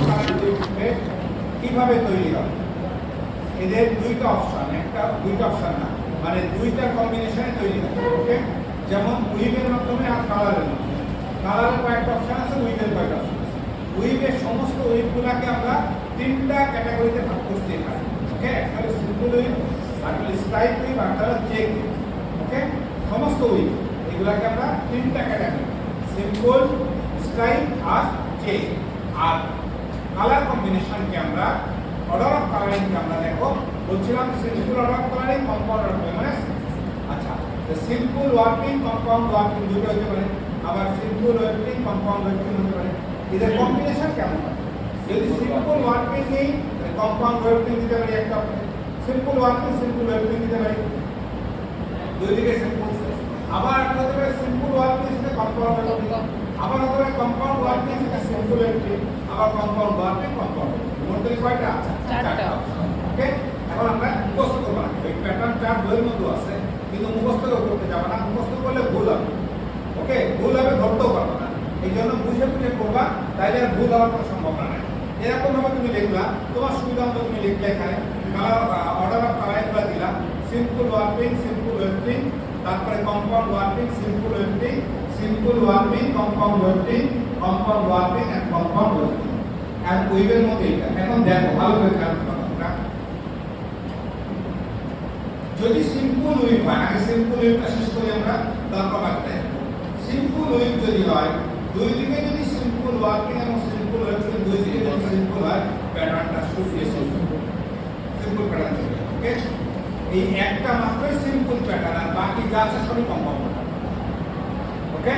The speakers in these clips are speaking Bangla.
কারেন্ট কিভাবে তৈরি হয়। এদের দুইটা অপশন, দুইটা অপশন না, মানে দুইটা কম্বিনেশনে তৈরি হয়। ওকে, যেমন উইভের মাধ্যমে আর কালারের মাধ্যমে। কালারের কয়েকটা অপশন আছে, উইভের কয়েকটা অপশন আছে। উইভের সমস্ত উইভগুলোকে আমরা তিনটা ক্যাটাগরিতে ভাগ করছি এখানে। ওকে, একটা হলো সিম্পল উইভ, আর হলো স্ট্রাইপ উইভ, আর একটা হলো চেক উইভ। ওকে, সমস্ত উইভ এগুলাকে আমরা তিনটা ক্যাটাগরি, সিম্পল, স্ট্রাইপ আর চেক। আর কালার কম্বিনেশনকে আমরা অর্ডার অফ কালারিংকে আমরা দেখো বলছিলাম simple order of colouring, compound order of colouring. আচ্ছা, সিম্পল ওয়ার্কিং, কম্পাউন্ড ওয়ার্কিং দুটো হতে পারে, আবার সিম্পল ওয়ার্কিং, কম্পাউন্ড ওয়ার্কিং হতে পারে। এদের কম্বিনেশন কেমন হয়? যদি সিম্পল ওয়ার্কিং নেই, কম্পাউন্ড ওয়ার্কিং দিতে পারি একটা, সিম্পল ওয়ার্কিং, সিম্পল ওয়ার্কিং দিতে পারি, দুই দিকে সিম্পল। আবার একটা হতে পারে সিম্পল ওয়ার্কিং সাথে কম্পাউন্ড ওয়ার্কিং, আবার হতে পারে কম্পাউন্ড ওয়ার্কিং সাথে সিম্পল ওয়ার্কিং, আবার কম্পাউন্ড ওয়ার্কিং, কম্পাউন্ড। মোট কয়টা? চারটা। ওকে, এখন আমরা মুখস্থ করব না, এই প্যাটার্ন চার্ট বইয়ের মধ্যে আছে, কিন্তু মুখস্থ করতে যাব না, মুখস্থ করলে ভুল হবে। ওকে, ভুল হবে, ধরতেও পারবে না। এই জন্য বুঝে বুঝে করবা, তাইলে আর ভুল হওয়ার কোনো সম্ভাবনা নেই। এরকম ভাবে তুমি লিখলা, তোমার সুবিধা মতো তুমি লিখলে এখানে অর্ডার অফ কালারগুলো দিলাম, সিম্পল ওয়ার্কিং, সিম্পল ওয়েস্টিং, তারপরে compound warping, simple wefting, simple warping, compound wefting, compound warping and compound wefting. আর উইভের মধ্যে এটা। এখন দেখো ভালো করে খেয়াল করো তোমরা, যদি সিম্পল উইভ হয়, আগে সিম্পল উইভটা শেষ করি আমরা, তারপর বাকিটা। সিম্পল উইভ যদি হয়, দুই দিকে যদি সিম্পল ওয়ার্কিং এবং সিম্পল ওয়েস্টিং দুই দিকে যদি সিম্পল হয়, প্যাটার্নটা শুকিয়ে সিম্পল প্যাটার্ন হবে। ওকে, এই একটা মাত্রই সিম্পল প্যাটার্ন, আর বাকি যা আছে সবই কম্পাউন্ড। ওকে,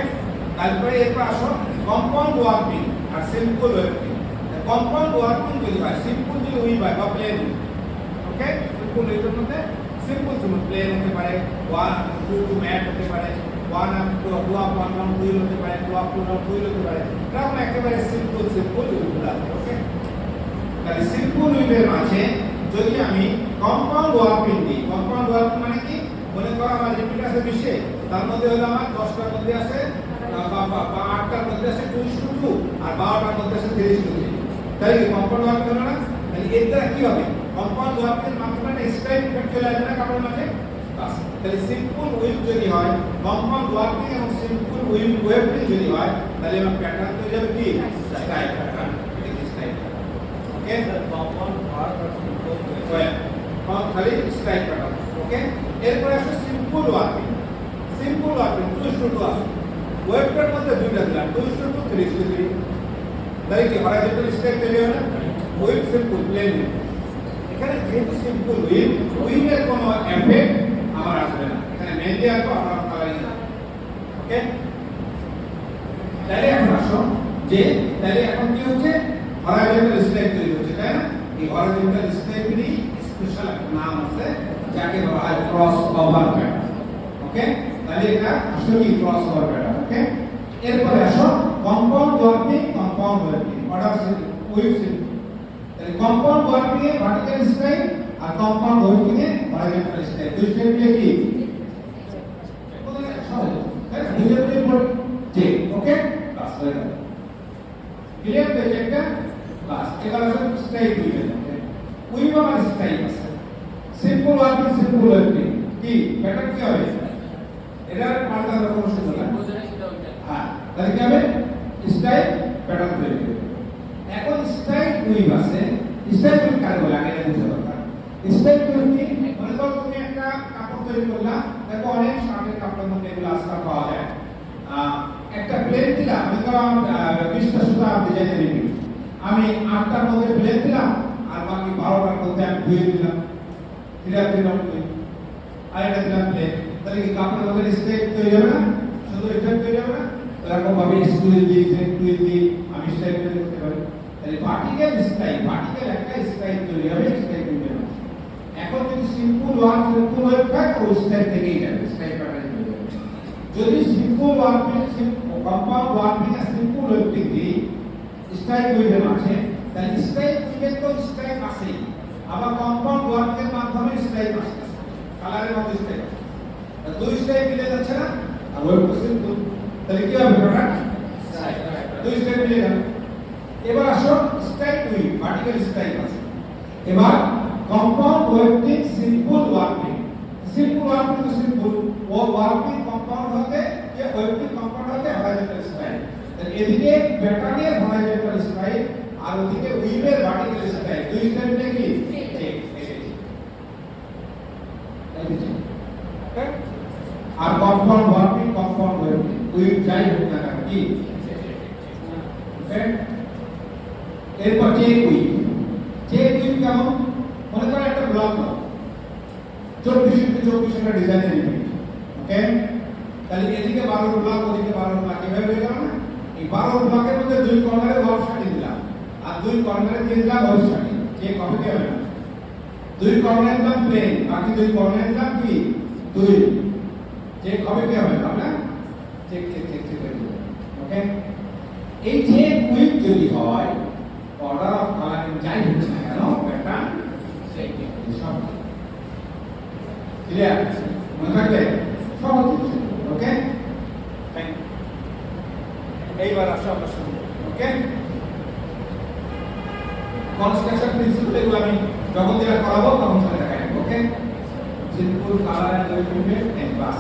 তারপরে এরপর আসো কম্পাউন্ড ওয়ার্কিং আর সিম্পল ওয়েস্টিং। কম্পাউন্ড ওয়ার্কিং যদি হয়, সিম্পল যদি উইভ হয় বা প্লেন, ওকে, সিম্পল উইভের মধ্যে সিম্পল সিম্পল প্লেন হতে পারে, 1 2 2 ম্যাট হতে পারে, 1 আপ টু 2 আপ 1 1 2 হতে পারে, 2 আপ 2 2 হতে পারে। এরকম একেবারে সিম্পল সিম্পল উইভগুলো আছে। ওকে, তাহলে সিম্পল উইভের মাঝে যদি আমি কম্পাউন্ড ওয়ার্কিং দিই, কম্পাউন্ড ওয়ার্কিং মানে কি? মনে করো আমার রিপিট আছে 20, তার মধ্যে হলো আমার 10টার মধ্যে আছে বা 8টার মধ্যে আছে 2:2, আর 12টার মধ্যে আছে 3:3। তাই কি কম্পাউন্ড ওয়ার্কিং হলো না? তাহলে এর দ্বারা কি হবে? কম্পাউন্ড ওয়ার্কিং মাধ্যমে স্ট্রাইপ ইফেক্ট চলে আসবে না কাপড়ের মাঝে। বাস, তাহলে সিম্পল উইভ যদি হয়, কম্পাউন্ড ওয়ার্কিং এবং সিম্পল উইভ ওয়েভটিং যদি হয়, তাহলে আমার প্যাটার্ন তৈরি হবে কি? Stripe pattern. এটা কি স্ট্রাইপ প্যাটার্ন? ওকে, কম্পাউন্ড ওয়ার্ক আর সিম্পল ওয়েভ খালি স্ট্রাইপ প্যাটার্ন। ওকে, এরপর আসে সিম্পল ওয়ার্কিং। সিম্পল ওয়ার্কিং 2:2 আছে, ওয়েভটার মধ্যে দুইটা দিলাম, 2:2 3:3। তাই কি হরাইজন্টাল স্ট্রাইপ তৈরি হয় না? Weave simple plain. এখানে যেহেতু সিম্পল উইভের কোনো এফেক্ট আমার আসবে না, এখানে মেনলি আসবে আমার কালারিং। ওকে, তাহলে এখন আসো যে তাহলে এখন কি হচ্ছে? হরাইজন্টাল স্ট্রাইপ তৈরি হচ্ছে, তাই না? এই হরাইজন্টাল স্ট্রাইপেরই স্পেশাল একটা নাম আছে, যাকে বলা হয় ক্রস ওভার প্যাটার্ন। ওকে, তাহলে এটা আসলে কি ক্রস ওভার প্যাটার্ন। ওকে, এরপরে আসো compound warping, compound working order we've simple. তাহলে কম্পাউন্ড ওয়ার্কিং এ ভার্টিক্যাল স্ট্রাইপ আর কম্পাউন্ড ওয়ার্কিং এ হরাইজন্টাল স্ট্রাইপ, দুই স্ট্রাইপ মিলে কি সহজ, তাই না? দুইটা মিলে পড়ে যে ওকে বাস হয়ে গেল। ক্লিয়ার তো এটা? বাস, এবার আসলে স্ট্রাইপ দিবেন। ওকে, উইভ আর স্ট্রাইপ আছে, সিম্পল ওয়ার্কিং, সিম্পল ওয়ার্কিং কি প্যাটার্ন কি হবে? এটার পাল্টা কোনো সুবিধা না। হ্যাঁ, তাহলে কি হবে? স্ট্রাইপ প্যাটার্ন তৈরি হবে। এখন স্ট্রাইপ উইভ আছে, স্ট্রাইপ উইভ কাকে বলে আগে বুঝতে দরকার। স্ট্রাইপ উইভ কি? মনে করো তুমি একটা কাপড় তৈরি করলা, দেখো অনেক শার্টের কাপড়ের মধ্যে এগুলো আজকাল পাওয়া যায়। একটা প্লেন দিলাম, মনে করো 20টা সুতা ডিজাইনে দিবি, আমি 8টার মধ্যে প্লেন দিলাম আর বাকি 12টার মধ্যে আমি ধুয়ে দিলাম, দিলাম আর এটা দিলাম প্লেন। তাহলে কি কাপড়ের মধ্যে স্ট্রাইপ তৈরি হবে না? শুধু এটা তৈরি হবে না? এরকম ভাবে স্কুল দিয়ে আমি স্ট্রাইপ তৈরি করতে পারি। তাহলে ভার্টিক্যাল স্ট্রাইপ, ভার্টিক্যাল একটা স্ট্রাইপ তৈরি হবে স্ট্রাইপ উইভের মধ্যে। এখন যদি সিম্পল ওয়ার্ক, সিম্পল ওয়েভ থাকে ওই স্ট্রাইপ থেকেই যাবে, স্ট্রাইপ প্যাটার্ন তৈরি হবে। যদি সিম্পল ওয়ার্কিং, কম্পাউন্ড ওয়ার্কিং আর সিম্পল ওয়েভটিং দিই স্ট্রাইপ উইভের মাঝে, তাহলে স্ট্রাইপ উইভের তো স্ট্রাইপ আসেই, আবার কম্পাউন্ড ওয়ার্কের মাধ্যমে স্ট্রাইপ আসতেছে, কালারের মধ্যে স্ট্রাইপ আসছে, দুই স্ট্রাইপ মিলে যাচ্ছে না? আর ওয়েভ তো সিম্পল, তাহলে কি হবে প্যাটার্ন? দুই স্ট্রাইপ মিলে গেল। এবার আসো স্ট্রাইক উইক ভার্টিক্যাল স্ট্রাইক আছে। এবার compound waiting simple warping, simple working তো সিম্পল ও ওয়ার্কিং কম্পাউন্ড হতে যে ওয়েটিং কম্পাউন্ড হতে হরাইজন্টাল স্ট্রাইক, তাহলে এদিকে প্যাটার্নের হরাইজন্টাল স্ট্রাইক আর ওদিকে উইভের ভার্টিক্যাল স্ট্রাইক, দুই স্ট্রাইকটা কি চেক ওকে। আর compound warping compound wefting weave যাই হোক না কেন কি ওকে। এরপর চেক উইভ, চেক উইভ কেমন মনে করেন একটা ব্লক দাও 24 একটা ডিজাইনের ইউনিট ওকে, তাহলে এদিকে 12 ব্লক ওদিকে 12 ব্লক এভাবে হয়ে গেল না। এই 12 ব্লকের মধ্যে দুই কর্নারে ওয়াল শাড়ি দিলাম আর দুই কর্নারে দিয়ে দিলাম ওয়াল শাড়ি, চেক হবে কি হবে না? দুই কর্নারে দিলাম প্লেন, বাকি দুই কর্নারে দিলাম কি দুই, চেক হবে কি হবে না? Check check check check okay. এই চেক উইভ যদি হয় অর্ডার অফ কালারিং যাই হচ্ছে না কেন প্যাটার্ন চেক সব ক্লিয়ার মনে থাকবে সব হচ্ছে ওকে। Thank you. এইবার আসো আমরা শুরু ওকে। কনস্ট্রাকশন প্রিন্সিপাল এগুলো আমি যখন যেটা করাবো তখন সেটা দেখাই okay. Simple colour and wefting and class.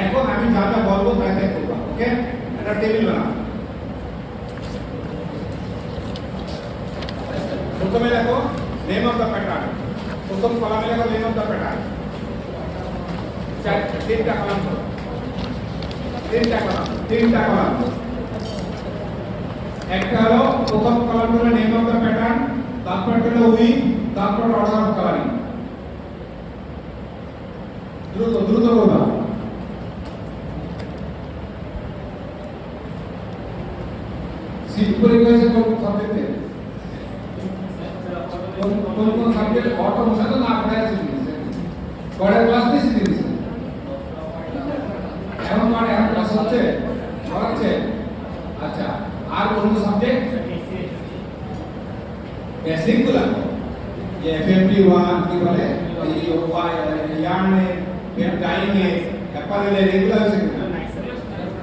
এখন আমি যা যা বলবো তাই তাই করবা ওকে। একটা টেবিল বানাও। প্রথমে লেখো নেম অফ দ্য প্যাটার্ন, প্রথম কলামে লেখো নেম অফ দ্য প্যাটার্ন, তিনটা কলাম করো, তিনটা কলাম। একটা হলো প্রথম কলাম হলো নেম অফ দ্য প্যাটার্ন, তারপর হলো উইভ, তারপর অর্ডার অফ কালারিং। দ্রুত দ্রুত করবা। সিম্পল ইকুয়েশন কোন সাবজেক্টে কোন সাবজেক্ট অটো মোশন তো না পড়ায় শিখিয়েছে পড়ার ক্লাস দিয়ে শিখিয়েছে এখন ক্লাস হচ্ছে পড়াচ্ছে আচ্ছা। আর কোন সাবজেক্ট বেসিক গুলো যে এফএমপি1 কি বলে এই ইয়ার্নে ডাইংয়ে অ্যাপারেলে রেগুলার শিখছে না,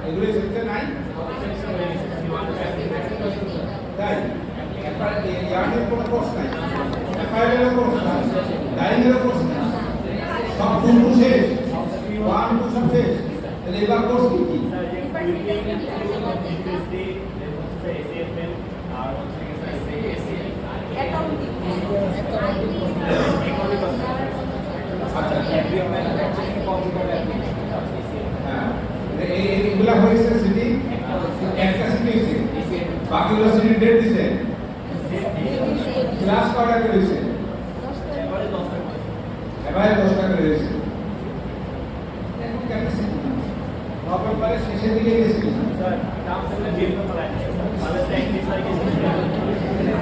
এগুলো শিখছে নাই তাই ইয়ার্নের কোনো কোর্স নাই, অ্যাপারেলের কোর্স নাই, ডাইংয়ের কোর্স নাই, সব দুটো শেষ, 1 2 সব শেষ। তাহলে এবার কোর্স কি কি এইগুলা হয়েছে সিটি একটা সিটি হয়েছে, বাকিগুলো সিটি ডেট দিছে, ক্লাস কটা করে হয়েছে এবারে 10টা করে হয়েছে। এখন কেন সিটি নভেম্বরে শেষের দিকে গেছিল স্যার দাম সেগুলো বিল করতে লাগে মানে 31 তারিখে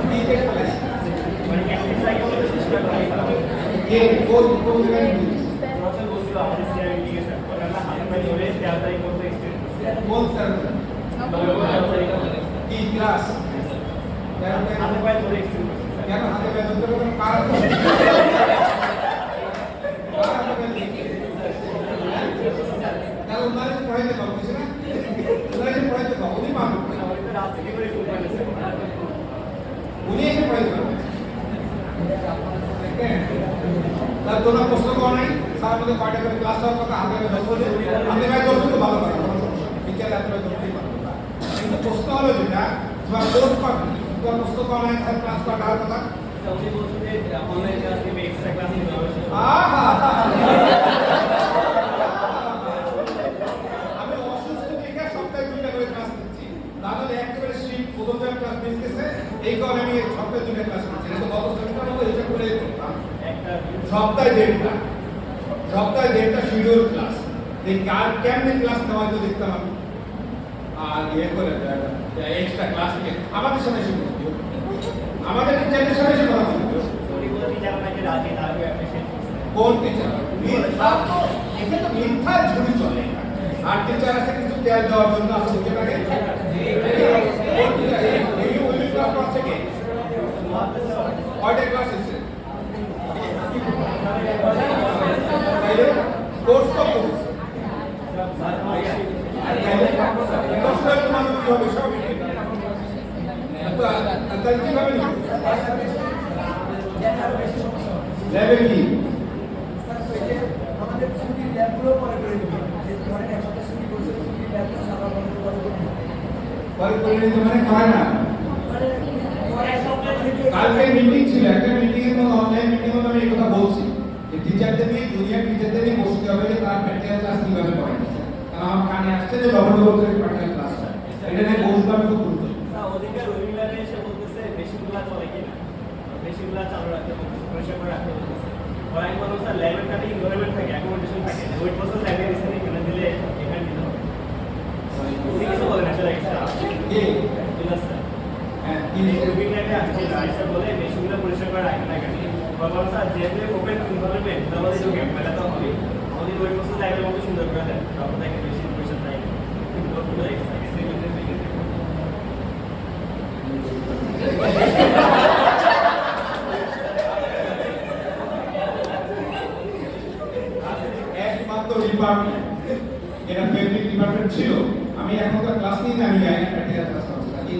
কি কে ফেলে মানে 31 তারিখে বলে সিস্টেম করে ये कोई जगह नहीं प्रोसेस বলছিল আমাদের সিআর মিটিং এ স্যার ওটা না হাতে পাই ধরে 4 তারিখ করতে এক্সটেন্ড কোন স্যার কি ক্লাস হাতে পাই ধরে এক্সটেন্ড কেন হাতে পাই ধরে কোনো কারণ তাহলে উনারে পড়াইতে পারবো কিছু না, উনারে পড়াইতে পারবো উনি পারবো রাত থেকে করে ফুল পাইলে স্যার উনি এসে পড়াইতে পারবে তার তোমরা প্রশ্ন করো নাই স্যার আমাদের কয়টা করে ক্লাস হওয়ার কথা হাতে ধরতে হাতে ভাই ধরতে তো ভালো কথা বিকেলে হাতে ভাই ধরতেই পারবো কিন্তু প্রশ্ন হলো যেটা তোমার কোর্স পাবে তোমার প্রশ্ন করো নাই স্যার ক্লাস করা হওয়ার কথা উনি বলছেন যে অনলাইন ক্লাস নেবে এক্সট্রা ক্লাস নেবে আমি অসুস্থ থেকে সপ্তাহে 2টা করে ক্লাস নিচ্ছি, তাহলে একেবারে স্ট্রিক্ট প্রথম ক্লাস মিস গেছে এই কারণে আমি সপ্তাহে 2টা ক্লাস নিচ্ছি। না তো গত সেমিস্টার মতো এটা করে করতাম সপ্তাহে 1.5টা শিডিউল ক্লাস, এই কার কেমনে ক্লাস নেওয়া তো দেখতাম আমি আর ইয়ে করে এক্সট্রা ক্লাস নিয়ে আমাদের সামনে এসে করতে আমাদের টিচারদের সামনে এসে কথা বলতে কোন টিচার এটা তো মিথ্যা ঝুড়ি চলে আর টিচার আছে কিছু তেল দেওয়ার জন্য আছে বুঝে থাকে এই ওই ক্লাস করছে কে কয়টা ক্লাস হচ্ছে তাইলে কোর্স কত কোর্স কত মানুষ কি হবে সব তাহলে কিভাবে ল্যাবে কি স্যার ওই যে আমাদের ছুটির ল্যাবগুলো পরে করে দিবেন যে ধরেন এক সপ্তাহ ছুটি করছে ছুটির ল্যাবটা সারা বন্ধ করে দিবেন পরে করে নিতে মানে করে না মানে এক সপ্তাহ থেকে কালকে মিটিং ছিল একটা মিটিং এর মধ্যে অনলাইন মিটিং এর মধ্যে আমি এই কথা বলছি যে টিচারদের নিয়ে জুনিয়র টিচারদের নিয়ে বসতে হবে যে তার প্র্যাকটিক্যাল ক্লাস কিভাবে করাইছে কারণ আমার কানে আসছে যে ডবল ডবল করে প্র্যাকটিক্যাল ক্লাস এটা নিয়ে বসবো আমি খুব গুরুত্ব স্যার ওদিকে রবিবারে এসে বলতেছে মেশিনগুলো চলে কিনা মেশিনগুলো চালু রাখতে বলতেছে পরিষ্কার করে রাখতে বলতেছে অনেক মানুষ স্যার ল্যাবের কাছে ইনভারমেন্ট থাকে অ্যাকোমোডেশন থাকে ওই প্রসেস আগে দিচ্ছে এখানে দিলে এখানে দিতে হবে উনি কিছু বলেন আসলে এক্সট্রা কে ঠিক আছে হ্যাঁ কি রবিবারে আসছে রাইসা বলে মেশিনগুলো পরিষ্কার করে রাখেন না কেন বাবা স্যার যেহেতু ওপেন ইনভারমেন্ট আমাদের যোগে মেলা তো হবে আমাদের ওই প্রসেস আগের মতো সুন্দর করে দেন তখন তাকে মেশিন পরিষ্কার থাকে কিন্তু পুরো এক্সপেরিমেন্টের থেকে একমাত্র ডিপার্টমেন্ট এটা ফেব্রিক ডিপার্টমেন্ট ছিল আমি এখন তো ক্লাস নিই না আমি জানি না প্র্যাকটিক্যাল ক্লাস করছি নাকি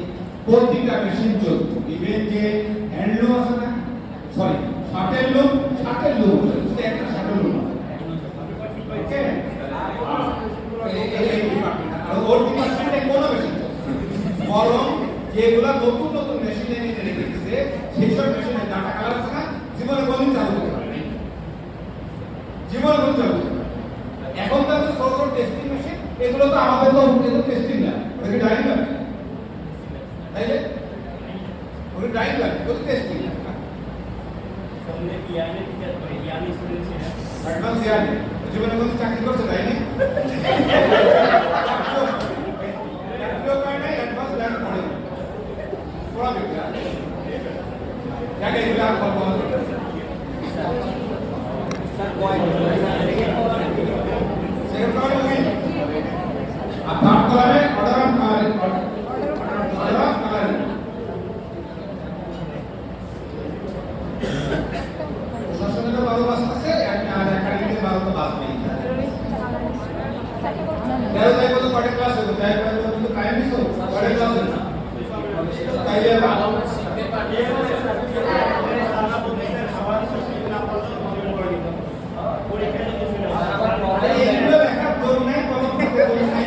প্রতিটা মেশিন চলতো ইভেন যে হ্যান্ডলুম আছে না সরি শার্টের লুম শুধু একটা শার্টের লুম ওকে এই ডিপার্টমেন্ট আর ওর ডিপার্টমেন্টে কোনো মেশিন বরং যেগুলা নতুন নতুন মেশিন এনে রেখেছে সেই সব মেশিনের ডাটা কালার আছে না জীবনে কোনদিন চালু করতে পারে নাই জীবনে কোনদিন চালু করতে পারে এখন তো আছে ছোট ছোট টেস্টিং মেশিন এগুলো তো আমাদের তো এগুলো টেস্টিং না ওকে ডাইং লাগে তাইলে ওকে ডাইং লাগে ওকে টেস্টিং না সামনে ইয়ানে টিচার করে ইয়ানি স্টুডেন্ট ছিল অ্যাডভান্স ইয়ারে জীবনে কোনদিন চাকরি করছে তাই না চাকরিও করে নাই অ্যাডভান্স ল্যান্ড করে পড়া বিদ্যা জায়গায় এগুলো আর বলবো স্যার কয় সেকেন্ড প্রবলেম আর থার্ড কলারে অর্ডার অফ কালারিং প্রশাসনের 12 বাস আছে আর একাডেমিতে 12 তো বাস নেই যাই যাই কত কয়টা ক্লাস হবে যাই কত কিন্তু টাইম দিছো কয়টা ক্লাস হবে তাইলে ভালো শিখতে পারলে সারা বলতেছে খাবার শেষ না পড়লে কমপ্লিট করে দিত পরীক্ষায় তো ছিল এইগুলো দেখার জোর নাই কোনো জোর নাই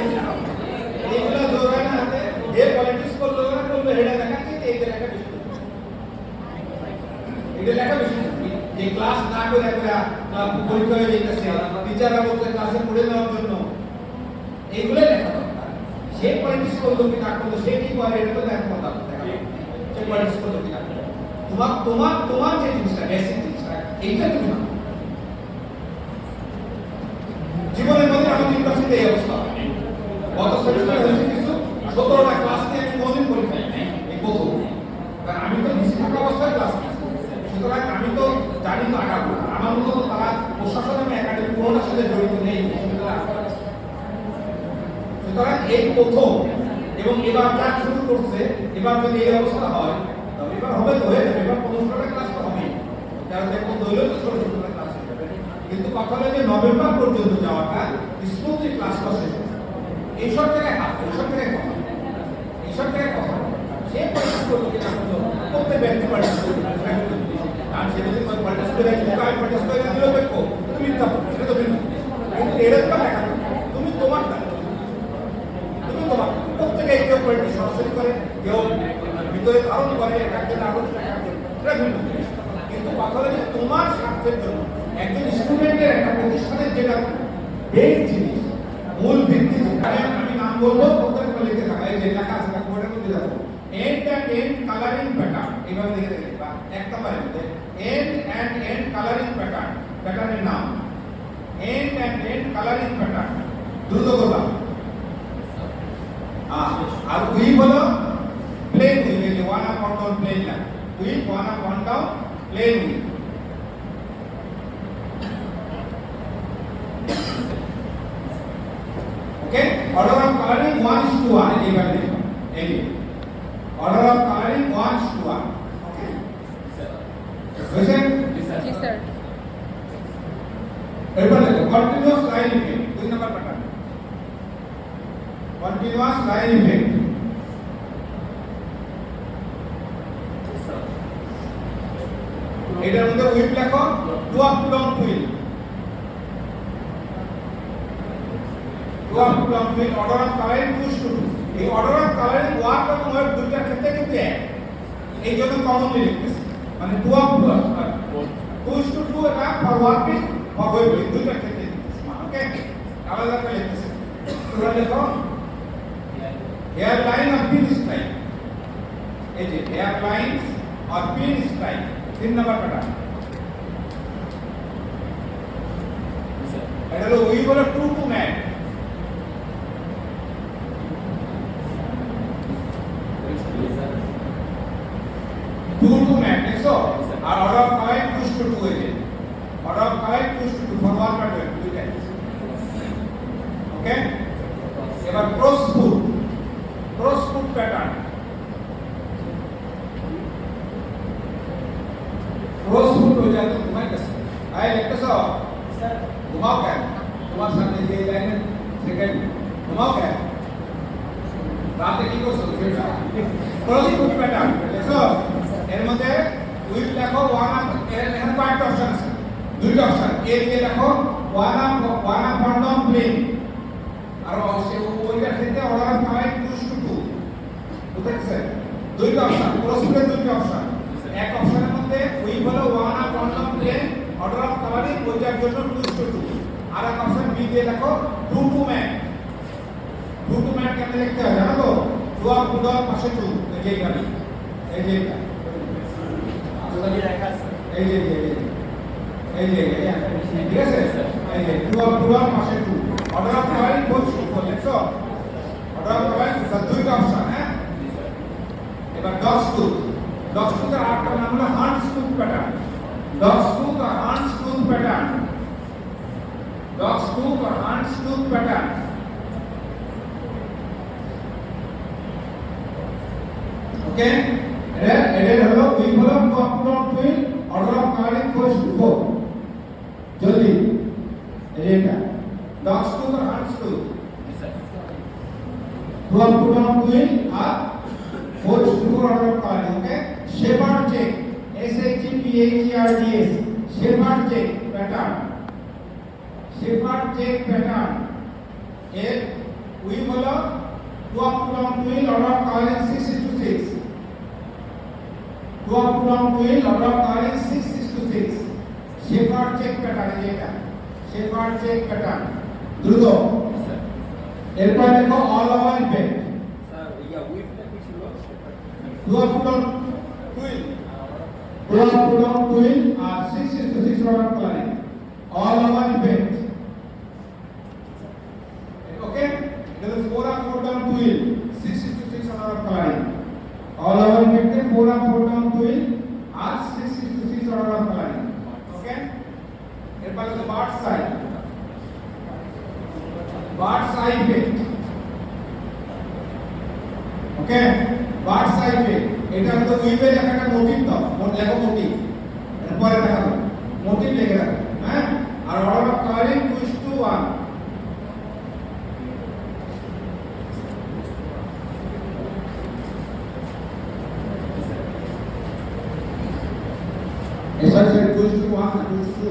এইগুলো জোর হয় না হাতে যে পলিটিক্স করলো না করলো এটা দেখাচ্ছে এইটা লেখা বেশি এটা লেখা বেশি যে ক্লাস না করে একটা পরীক্ষা হয়ে যাইতেছে টিচাররা বলছে ক্লাসে পড়ে নেওয়ার জন্য এইগুলো লেখা দরকার সে পলিটিক্স করলো কি না করলো সে কি করে এটা তো দেখা কথা সে পলিটিক্স করলো কি না তোমার যে জিনিসটা বেসিক জিনিসটা এইটা তুমি না জীবনের মধ্যে আমাদের ইউনিভার্সিটিতে এই অবস্থা গত সেমিস্টারে হয়েছে কিছু 17টা ক্লাস নিয়ে আমি কোনদিন পরীক্ষা নেই এই প্রথম কারণ আমি তো নিচে থাকা অবস্থায় ক্লাস নিয়েছি সুতরাং আমি তো জানি তো আগাবো আমার মতো তো তারা প্রশাসন এবং একাডেমি কোনোটার সাথে জড়িত নেই সুতরাং এই প্রথম এবং এবার যা শুরু করছে এবার যদি এই অবস্থা হয় তবে এবার হবে তো হয়ে যাবে এবার 15টা ক্লাস তো হবেই কারণ দেখুন দলীয় তো 16টা ক্লাস হয়ে যাবে কিন্তু কথা হলো যে নভেম্বর পর্যন্ত যাওয়াটা স্মুথলি ক্লাসটা শেষ হবে এইসব জায়গায় হাত এইসব জায়গায় কথা এইসব জায়গায় কথা সে পরিষ্কার করলো কি না করলো প্রত্যেক ব্যক্তি আর সে যদি পলিটিক্স করে আমি পলিটিক্স করে দিলেও দেখো তুমি মিথ্যা সেটা তো ভিন্ন কিন্তু এটা তো দেখা তুমি তোমার প্রত্যেকে কেউ পলিটিক্স সরাসরি করে কেউ ভিতরে ধারণ করে এটাকে ধারণ এটা ভিন্ন কিন্তু কথা হলো যে তোমার স্বার্থের জন্য একজন স্টুডেন্টের একটা প্রতিষ্ঠানের যেটা বেস জিনিস মূল ভিত্তি আমি নাম বলবো প্রত্যেকটা লিখে থাকা এই যে লেখা আছে তা কোডের মধ্যে যাবো end and end colouring pattern এইভাবে লিখে দেখবা এক নম্বরের মধ্যে end and end colouring pattern প্যাটার্নের নাম end and end colouring pattern দ্রুত করবা আর উই হলো প্লেন উই এই যে one up one down plain না weave one up one down plain weave okay order of coloring 1:1 এইভাবে লিখো এই order of coloring 1:1 okay বুঝছেন জি স্যার এরপর দেখো continuous line effect 2 number pattern continuous line effect এটার মধ্যে উইথ লেখো two up down twill order of colouring push two এই অর্ডার অফ কালারিং ওয়ার্ক এবং ওয়েব দুইটার ক্ষেত্রে কিন্তু এক এই জন্য কমনলি লিখতেছি মানে two up push two two এটা ফর ওয়ার্কিং ফর ওয়েব দুইটার ক্ষেত্রে লিখতেছি ওকে আলাদা করে লিখতেছি তোমরা দেখো hair line of pin stripe এই যে hair lines of pin strike 3 number pattern এটা হলো উই বলে টু টু ম্যাট দেখছো আর order of colouring push two two হয়ে যায় order of colouring push two two for one pattern দুইটাই ওকে এবার cross foot pattern cross foot হয়ে যায় তো তোমার কাছে আই লিখতেছো স্যার ঘুমাও কেন তোমার সামনে যে লাইনে সেকেন্ড ঘুমাও কেন রাতে কি করছো ক্রস ফুট প্যাটার্ন দেখছো এর মধ্যে উইথ লেখো ওয়ান আপ এখানে কয়েকটা অপশন আছে দুইটা অপশন এ দিয়ে লেখো ওয়ান আপ বন্ডন প্লেন আর ওইটার ক্ষেত্রে order of colouring push two two বুঝতে দুইটা অপশন ক্রস ফুটের দুইটা অপশন এক অপশনের মধ্যে উই হলো ওয়ান আপ বন্ডন প্লেন অর্ডার অফ কালারিং ওইটার জন্য পুশ টু টু আর এক অপশন বি দিয়ে লেখো টু টু ম্যাট কেমনে লিখতে হয় জানো তো টু আপ টু ডাউন পাশে টু এই যে গাড়ি এই যে এই যে ঠিক আছে এই যে টু আপ পাশে two order of colouring push two two লিখছো অর্ডার অফ কালারিং দুইটা অপশন হ্যাঁ এবার ডক্স টু এর আরেকটা নাম হলো hound's tooth pattern dog's tooth আর হান্টস টুথ প্যাটার্ন ওকে এটা হলো উই হলো two up down twill order of colouring push two four জলদি এটা ডক্স টু আর hound's tooth two up down twill আর push two four order of colouring okay shepherd check SHEPARDS shepherd check pattern এর উই হলো two up down twill order of colouring 6:6 two up down twill order of colouring 6:6 shepherd check pattern এটা শেপার্ড চেক প্যাটার্ন দ্রুত এরপর দেখো all over effect sir yeah উইথটা কি ছিল টু আপ ডাউন টুইল আর 6:6 order of colouring all over effect okay এটা 4 up 4 down twill 6:6 order of colouring all over effect 4 up 4 down twill আর 6:6 অর্ডার অফ কালারিং ওকে এরপর হচ্ছে bird's eye effect okay bird's eye effect এটা হলো উইভের একটা মোটিভ দাও লেখো মোটিভ এরপরে দেখাবো মোটিভ লিখে রাখো হ্যাঁ আর order of colouring push to 1 ऐसा से पुश टू 1 पुश टू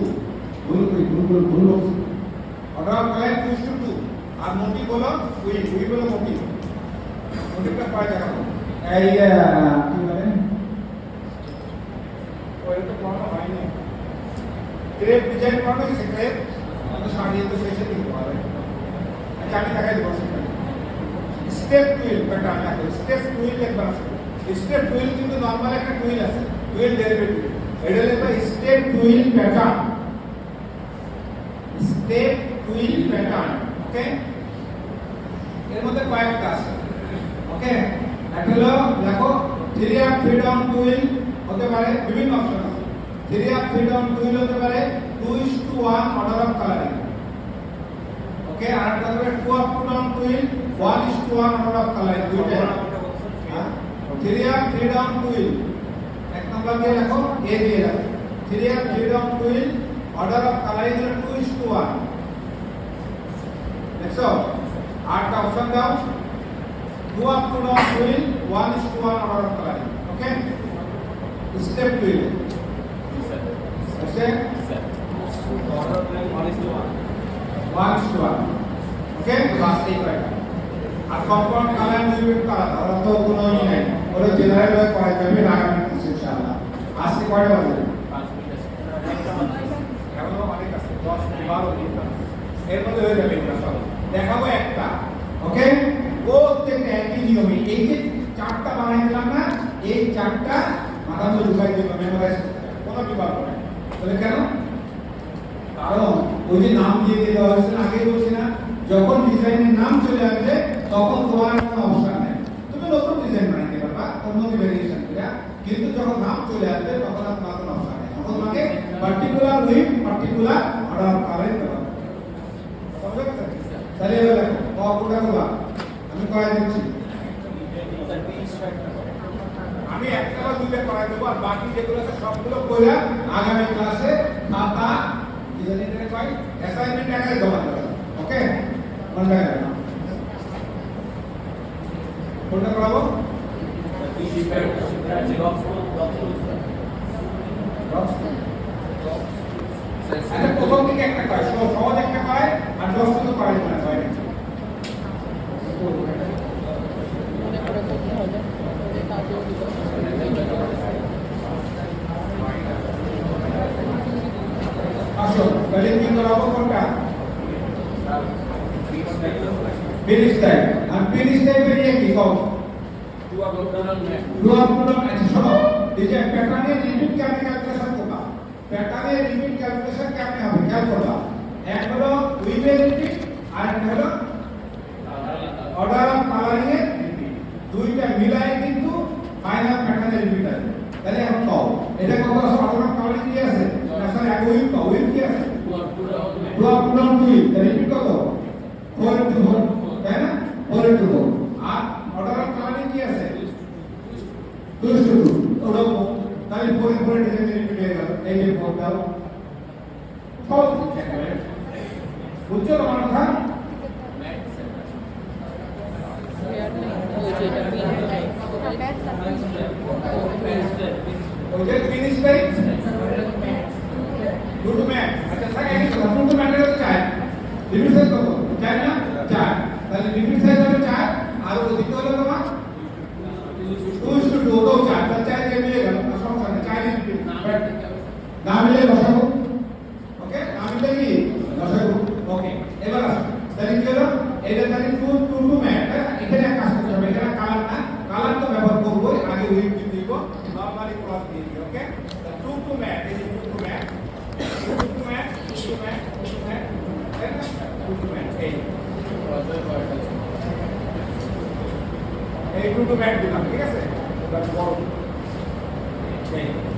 भूल order of colouring push to 2 আর মোটিভ হলো উই হলো মোটিভটা পাই দেখাবো এই কি বলে ওই তো পড়া হয়নি ক্রেপ ডিজাইন করবে কি ক্রেপ তো শাড়ি তো শেষে দিতে হবে আচ্ছা আমি দেখাই দেব স্টেপ টুইল প্যাটার্ন দেখো স্টেপ টুইল একবার স্টেপ টুইল কিন্তু নরমাল একটা টুইল আছে টুইল ডেরিভেটিভ এটা লেখা স্টেপ টুইল প্যাটার্ন ওকে এর মধ্যে কয়েকটা আছে ওকে একটা হলো দেখো 3 আপ 3 ডাউন টুইল হতে পারে বিভিন্ন অপশন আছে 3 আপ 3 ডাউন টুইল হতে পারে 2:1 অর্ডার অফ কালারিং ওকে আর একটা হলো 2 up 2 down twill 1:1 order of colouring দুইটা 3 আপ 3 ডাউন টুইল এক নাম্বার দিয়ে রাখো এ দিয়ে রাখো 3 up 3 down twill order of colouring হলো 2:1 দেখছো আটটা অপশন দাও 2 up 2 down twill 1:1 order of colouring okay step twill হচ্ছে স্যার অর্ডার প্ল্যান 1:1 1:1 ওকে বাস এই কয়টা আর কম্পাউন্ড কালার নিউমেরিক করা ওরা তো কোনো ই নাই ওরা জেনারেল হয়ে করা যাবে আগামী ক্লাসে ইনশাআল্লাহ আজকে কয়টা বাজে 5 মিনিট এখনো অনেক আছে 10 12 মিনিট এর মধ্যে হয়ে যাবে এগুলো সব দেখাবো একটা ওকে প্রত্যেকটা একই নিয়মে এই যে চারটা বানাই দিলাম না এই চারটা মাথার মধ্যে ঢুকাই দিলাম মেমোরাইজ কোনো বিকল্প নাই তাহলে কেন কারণ ওই যে নাম দিয়ে দেওয়া হয়েছে না আগেই বলছি না যখন ডিজাইনের নাম চলে আসবে তখন তোমার কোনো অপশন নেই তুমি নতুন ডিজাইন বানাইতে পারবা অন্য ভেরিয়েশন করে কিন্তু যখন নাম চলে আসবে তখন আর তোমার কোনো অপশন নেই তখন তোমাকে particular with particular order current দেওয়া হবে বুঝতে পারছো তাহলে এবার দেখো কোনটা করবা আমি করাই দিচ্ছি আমি একটা বা দুইটা করাই দেবো আর বাকি যেগুলো আছে সবগুলো কইরা আগামী ক্লাসে খাতা কি জানি এটা কই অ্যাসাইনমেন্ট আকারে জমা দেব ওকে মনে রাখবেন কোনটা করাবো আচ্ছা প্রথম থেকে একটা কয় সহজ একটা কয় আর 10 তো করাই না কয় আসো তাহলে কি করাবো কোনটা ফিনিশ টাইপ আর ফিনিশ টাইপের নিয়ে কি কও ডুয়াল আচ্ছা শোনো এই যে প্যাটার্নের রিপিট ক্যালকুলেশন করবা প্যাটার্নের রিপিট ক্যালকুলেশন কেমনে হবে খেয়াল করবা এক হলো উইথের রিপিট আর একটা হলো অর্ডার অফ কালারিং এর রিপিট দুইটা মিলায় কিন্তু ফাইনাল প্যাটার্নের রিপিট আসবে তাহলে এখন কও এটা কত আছে অর্ডার অফ কালারিং কি আছে না স্যার এক উইথ কও উইথ কি আছে ডুয়াল পুরন উইথ রিপিট কত 4 into 4 তাই না 4 into 4 আর অর্ডার অফ কালারিং কি আছে 2 into 2 ওটা তাহলে 4 into 4 ডিজাইন রিপিট হয়ে গেল এই যে 4 দাও সব একেবারে বুঝছো আমার কথা ওইটা ফিনিশ টাইপ দুটো ম্যাট আচ্ছা থাকে কি কথা দুটো ম্যাটের হচ্ছে 4 লিমিট সাইজ কত 4 না 4 তাহলে লিমিট সাইজ হবে 4 আর ওদিকে হলো তোমার 2:2 তো 4 তাহলে 4 কে মিলে গেল সমস্যা নেই 4 লিমিট না মিলে বসাবো ওকে না মিলে কি বসাবো ওকে এবার আসো তাহলে কি হলো এটা তাহলে 2 ম্যাট এখানে এক কাজ করতে হবে এখানে কালার না কালার তো ব্যবহার করব আগে উইথ দিব নরমালি ক্রস দিয়ে দিই ওকে 2 ম্যাট এই 2 mat 2 mat 2 mat 2 mat 2 mat এই 2 ম্যাট দিলাম ঠিক আছে এবার বড়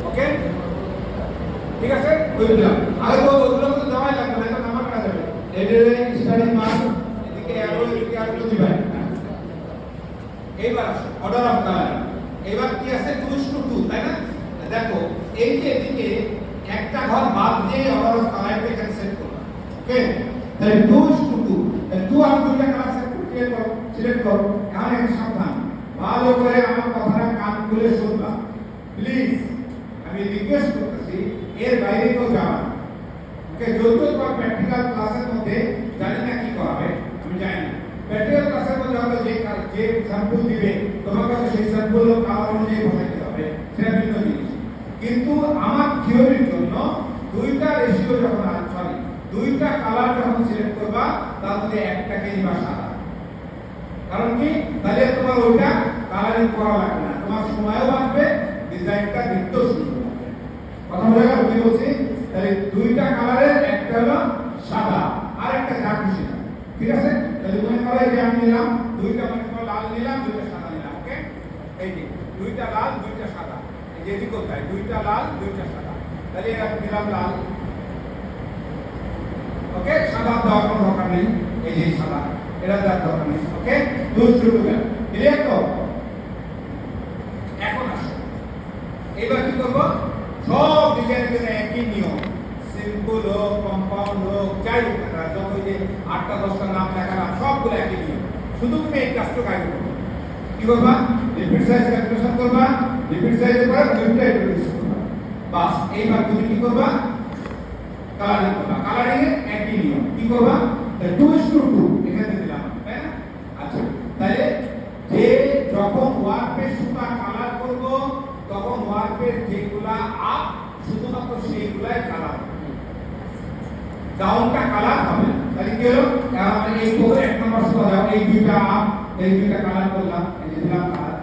ওকে ঠিক আছে ওই দিলাম আগে তো ওগুলো তো দেওয়াই লাগবে না এটা নাম্বার কাটা যাবে এডের স্টাডি মার্ক এদিকে অ্যারো দিবেন এইবার অর্ডার অফ কালার এবার কি আছে 2:2 তাই না দেখো এই যে এদিকে একটা ঘর বাদ দিয়ে অর্ডার অফ কালারকে এখানে সেট করব ওকে তাহলে 2:2 তাহলে 2 আর 2টা কালার সেট করো সিলেক্ট করো এখন এক সাবধান ভালো করে আমার কথাটা কান খুলে শুনবা প্লিজ আমি রিকোয়েস্ট করতেছি এর বাইরে কেউ যাবা না ওকে যদিও তোমার প্র্যাকটিক্যাল ক্লাসের মধ্যে জানি না কি করাবে আমি জানি না প্র্যাকটিক্যাল ক্লাসের মধ্যে হয়তো যে স্যাম্পল দিবে তোমার কাছে সেই স্যাম্পল কালার অনুযায়ী বসাইতে হবে সেটা ভিন্ন জিনিস কিন্তু আমার থিওরির জন্য দুইটা রেশিও যখন সরি দুইটা কালার যখন সিলেক্ট করবা তার মধ্যে একটাকে নিবা সাদা কারণ কি তাহলে তোমার ওইটা কালারিং করা লাগবে না তোমার সময়ও বাঁচবে ডিজাইনটা দেখতেও সুন্দর হবে কথা বলে গেল কি বলছি তাহলে দুইটা কালারের একটা হলো সাদা আর একটা যা খুশি ঠিক আছে তাহলে মনে করো যে আমি নিলাম দুইটা মনে করো লাল নিলাম দুইটা সাদা নিলাম ওকে এই যে দুইটা লাল দুইটা সাদা এই যে এদিকে কোথায় দুইটা লাল দুইটা সাদা তাহলে এরা নিলাম লাল ওকে সাদা দেওয়ার কোনো দরকার নেই এই যে সাদা এটা দেওয়ার দরকার নেই ওকে ক্লিয়ার তো এখন আসো এবার কি করবো সব ডিজাইনের জন্য একই নিয়ম সিম্পল হোক কম্পাউন্ড হোক যাই হোক না যত যে 8টা 10টা নাম লেখালাম সবগুলো একই নিয়ম শুধু তুমি এই কাজটা কাজ করবে কি করবা রিপিট সাইজ ক্যালকুলেশন করবা রিপিট সাইজের পরে দুইটা ইন্ট্রোডিউস করবা বাস এইবার তুমি কি করবা কালারিং করবা, কালারিং এর একই নিয়ম। কি করবা? 2:2 এখানে দিলাম, তাই না? আচ্ছা, তাহলে যে যখন ওয়ার্কপেজ সুতা কালার করব তখন ওয়ার্কপেজ যেগুলা আপ শুধুমাত্র সেইগুলাই কালার হবে, ডাউনটা কালার হবে না। তাহলে কি হলো? আমরা এই তো এক নম্বর সুতা দাও, এই দুইটা আপ, এই দুইটা কালার করলাম, এই যে দিলাম কালার।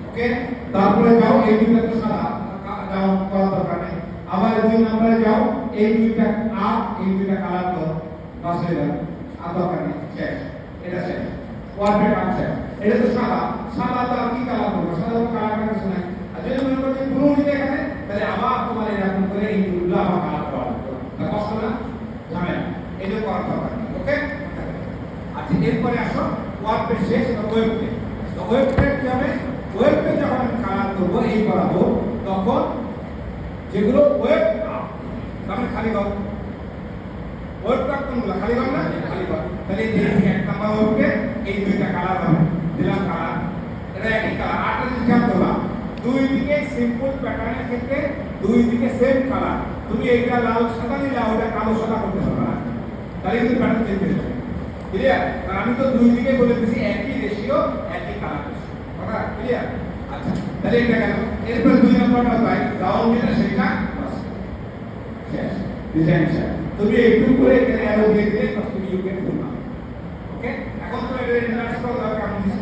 ওকে, তারপরে যাও এই দুইটা তো সাদা ডাউন করার দরকার নেই। আবার দুই নম্বরে যাও, এই দুইটা আপ, এই দুইটা কালার করো, বাস হয়ে গেল, আর দরকার নেই, শেষ। এটা শেষ, ওয়ার্কপেজ আপ শেষ। এটা তো সাদা, সাদা তো আর কি কালার করবো? সাদা তো কালার করার কিছু নাই। আর যদি মনে করো যে ব্লু নিতে এখানে, তাহলে আবার তোমার এরকম করে এই ব্লুগুলো আবার কালার করা লাগবে। তা কষ্ট না, ঝামেলা, এটা করার দরকার নেই। ওকে, আচ্ছা, এরপরে আসো ওয়ার্কপেজ শেষ, ওয়েব পেজ। তো ওয়েব পেজ কি হবে? ওয়েব পেজ যখন আমি কালার করবো এই করাবো, তখন যেগুলো ওয়েব আপ তাহলে খালি ঘর, ওয়েব কাট কোনগুলো খালি ঘর না, খালি ঘর। তাহলে এই যে এক নাম্বার ওয়েবকে এই দুইটা কালার হবে, দিলাম কালার, এটা একই কালার। আটটা যদি খেয়াল করবা, দুই দিকে সিম্পল প্যাটার্নের ক্ষেত্রে দুই দিকে সেম কালার। তুমি এইটা লাল সাদা নিলে ওটা কালো সাদা করতে পারবে না, তাহলে কিন্তু প্যাটার্ন চেঞ্জ হয়ে যাবে। ক্লিয়ার? কারণ আমি তো দুই দিকে বলে দিয়েছি একই রেশিও, একই কালার রেশিও। কথা ক্লিয়ার? আচ্ছা, তাহলে এটা গেল। এরপর দুই নম্বরটা পাই, ডাউন যেটা সেটা বাস শেষ, ডিজাইন শেষ। তুমি একটু করে এখানে অ্যারো দিয়ে দিলে তুমি ইউ ক্যান ফুল নাও। ওকে, এখন তো এটা ইন্টারেস্ট করা দরকার আমি দিচ্ছি।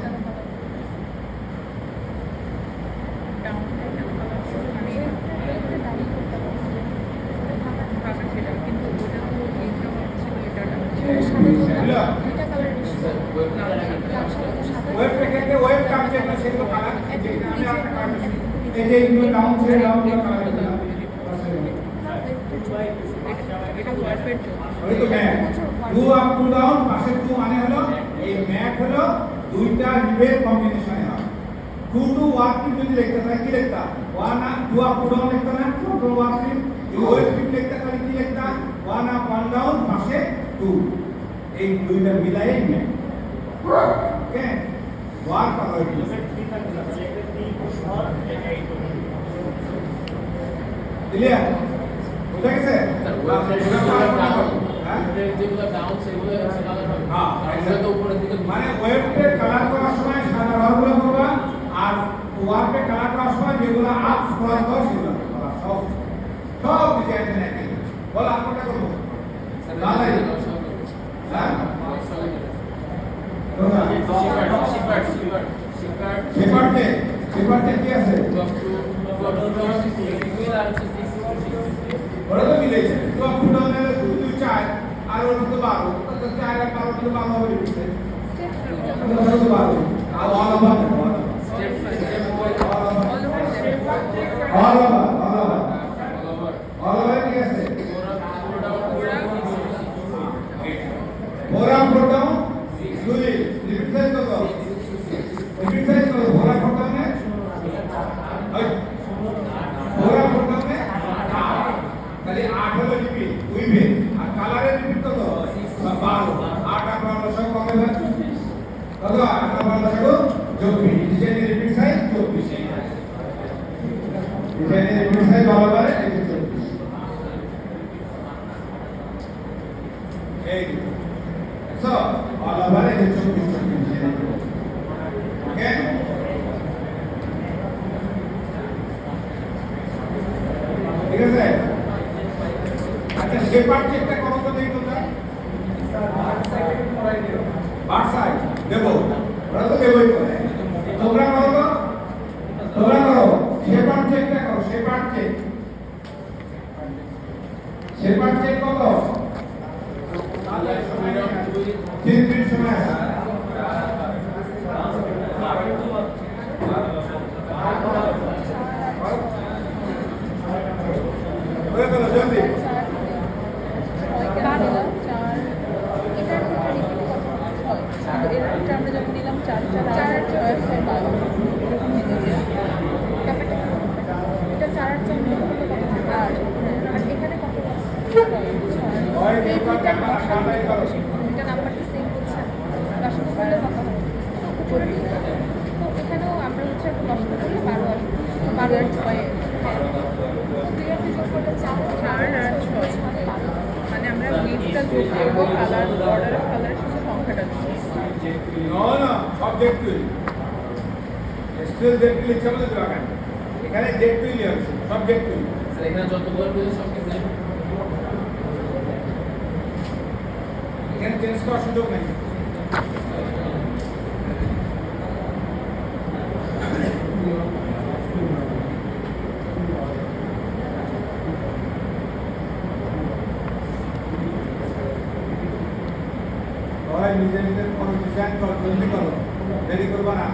ওয়েব প্যাকেটে ওয়েব কাট যেটা সেগুলো কালার, আমি একটা কালার দিচ্ছি, এই যে এগুলো ডাউন ছেড়ে ডাউন করে কালার দিলাম। ওই তো mat, two up two down, পাশে টু মানে হলো এই ম্যাট হলো দুইটা রিবের কম্বিনেশনে হয়। টু টু ওয়ার্কিং যদি লিখতে হয় কি লিখতা? One up two up two down লিখতে না, two two working. Weave script লিখতে তাহলে কি লিখতা? ওয়ান আপ ওয়ান ডাউন, পাশে টু, এই দুইটা মিলাই ম্যাট। ওকে, ওয়ার্ক আর ওয়েব ক্লিয়ার? বুঝা গেছে? মানে ওয়েবকে কালার করার সময় সাদা রঙগুলো করবা, আর ওয়ার্ককে কালার করার সময় যেগুলো আপ ক্রস হয় সেগুলো করবা। সব সব ডিজাইন একই। বল আপনারা করব লাল আই হ্যাঁ শেপার্ডে কি আছে? ওরা তো মিলেছে, তো আপ টু ডাউন এর 2 2 4 আর ওটা তো 12, তো 4 আর 12 তো 12 হবে লিখতে। ওটা তো 12 আর অল ওভার কি আছে? ওরা ফোটাও দুই লিমিট সাইজ কত? লিমিট সাইজ কত? ওরা ফোটাও না ওরা ফোটাও না তাহলে 8 হলো লিমিট উইবে, আর কালারের লিমিট কত? 12। 8 আর 12 সব কমে যাচ্ছে কত? 8 আর 12 সব 24। ডিজাইনের লিমিট সাইজ 24। ডিজাইনের লিমিট সাইজ বরাবর এই 24। এই so all over is 24. Okay, ঠিক আছে? আচ্ছা, শেপার চেকটা করো তো দেখি তোমরা। বাট সাইড দেবো, ওরা তো দেবই করে। তোমরা করো তো, তোমরা করো শেপার চেকটা করো। শেপার চেক, শেপার চেক কত? 3 মিনিট সময় আছে। ওরে বলো জলদি। আমরা যখন নিলাম 4 4 8 6 12 এটা 4 8 আর এখানে কত? এটা নাম্বারটা সেম করছে, দশটা করলে কত হবে? তো এখানেও আমরা হচ্ছে একটা দশটা করলে 12 আসবে, 12 আর 6 হ্যাঁ, 2 আর 2 যোগ করলে 4 আর কালারটা যোগ করবো, কালার বর্ডারের কালারের সাথে সংখ্যাটা যোগ করবো। না সব জেড টুইল স্টিল জেড টুইল ইচ্ছা মতো দেওয়া কেন এখানে জেড টুইলই হবে সব জেড টুইল স্যার এখানে যতগুলো রয়েছে সব কিছু এখানে চেঞ্জ করার সুযোগ নেই হয় নিজে নিজের কোনো ডিজাইন করো জলদি করো দেরি করবা না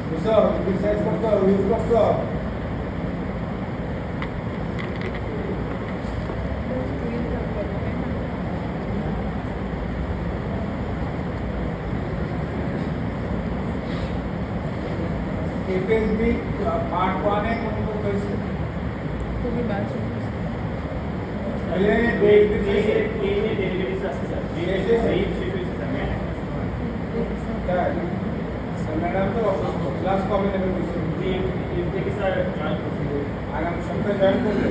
বুঝছো সাইজ করছো ইউজ করছো এফএসবি পার্ট 1 এ কোন কোন হয়েছে খুবই বাজে। এখানে ডেরিভেটিভস আছে স্যার সেই শিফট হয়েছে স্যার ম্যাডাম তো অসুস্থ ক্লাস কবে নেবে বলছে এর থেকে স্যার জয়েন করছি আগামী সপ্তাহে জয়েন করবে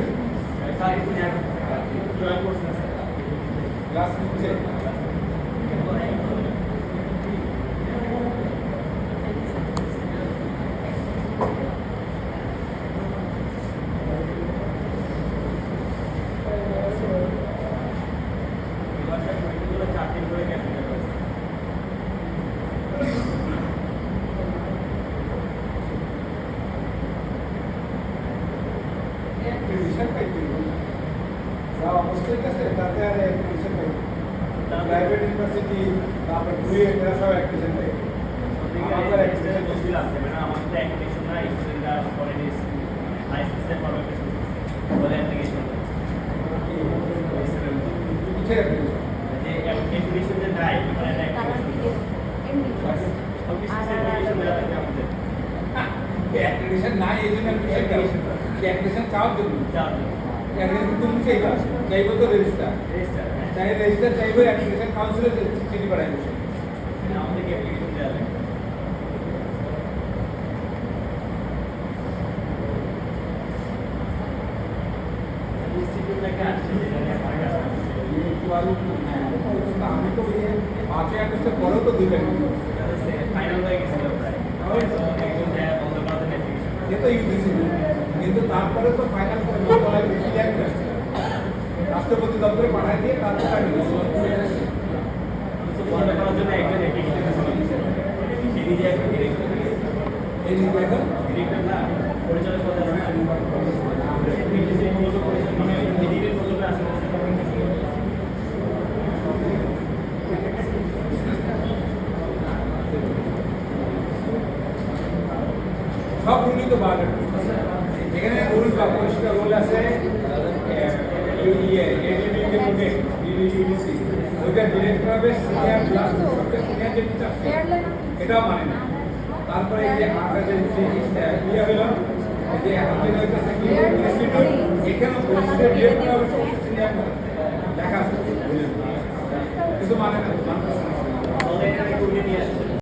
স্যার জয়েন করছি না স্যার ক্লাস নিচ্ছে এবার স্যার 4 দিন করে ক্যান্সেল করেছে টিউশন পাইতে যা অবস্থা আছে তাতে আর টিউশন পাইতে প্রাইভেট ইউনিভার্সিটি তারপর দুই এরা সব টিউশন পাইতে আমাদের এক্সটেন্ড করছিলাম যে মানে আমাদের তো অ্যাপ্লিকেশন না স্টুডেন্টরা করে দিস লাইসেন্সের ফরম্যাট বলে অ্যাপ্লিকেশন কিসের অ্যাপ্লিকেশন যে অ্যাপ্লিকেশন যে নাই মানে একটা অ্যাপ্লিকেশন সব কিছু অ্যাপ্লিকেশন দেওয়া থাকে আমাদের অ্যাপ্লিকেশন নাই এই জন্য অ্যাপ্লিকেশন অ্যাপ্লিকেশন চাও তুমি চাপ অ্যাপ্লিকেশন তুমি চাইবা চাইবো তো রেজিস্টার রেজিস্টার চাই রেজিস্টার চাইবো অ্যাপ্লিকেশন কাউন্সিলে চিঠি পাঠাইবো আমাদেরকে অ্যাপ্লিকেশন দেওয়া লাগে ইনস্টিটিউট থেকে আসছে যেটা নিয়ে আমার কাছে আমি তো ওই 5 আগস্টের পরেও তো দুইটা ফাইনাল হয়ে গেছিল প্রায় একজন বন্ধ করাতে অ্যাপ্লিকেশন সে তো ইউজিসি কিন্তু তারপরে তো ফাইনাল করে মন্ত্রণালয় ক্লিয়ার করে আসছে রাষ্ট্রপতি দপ্তরে পাঠাই দিয়ে তারপর বন্ধ করার জন্য একজন অ্যাপ্লিকেশন সে নিজে একজন ডিরেক্টর এই যে এখন ডিরেক্টর না পরিচালক পদে আছে না বিটিসি মূলত পরিচালক মানে এডিটের মূলত আছে সব রুলই তো বাদ এখানে রুল বা পরিষ্কার রুল আছে ওইটা ডিরেক্টর হবে সিনিয়র প্লাস সিনিয়র যে টিচার এটাও মানে না তারপরে এই যে ইয়ে হলো যে আমাদের হইতেছে কি ইনস্টিটিউট এখানে প্রেসিডেন্ট ডিরেক্টর হবে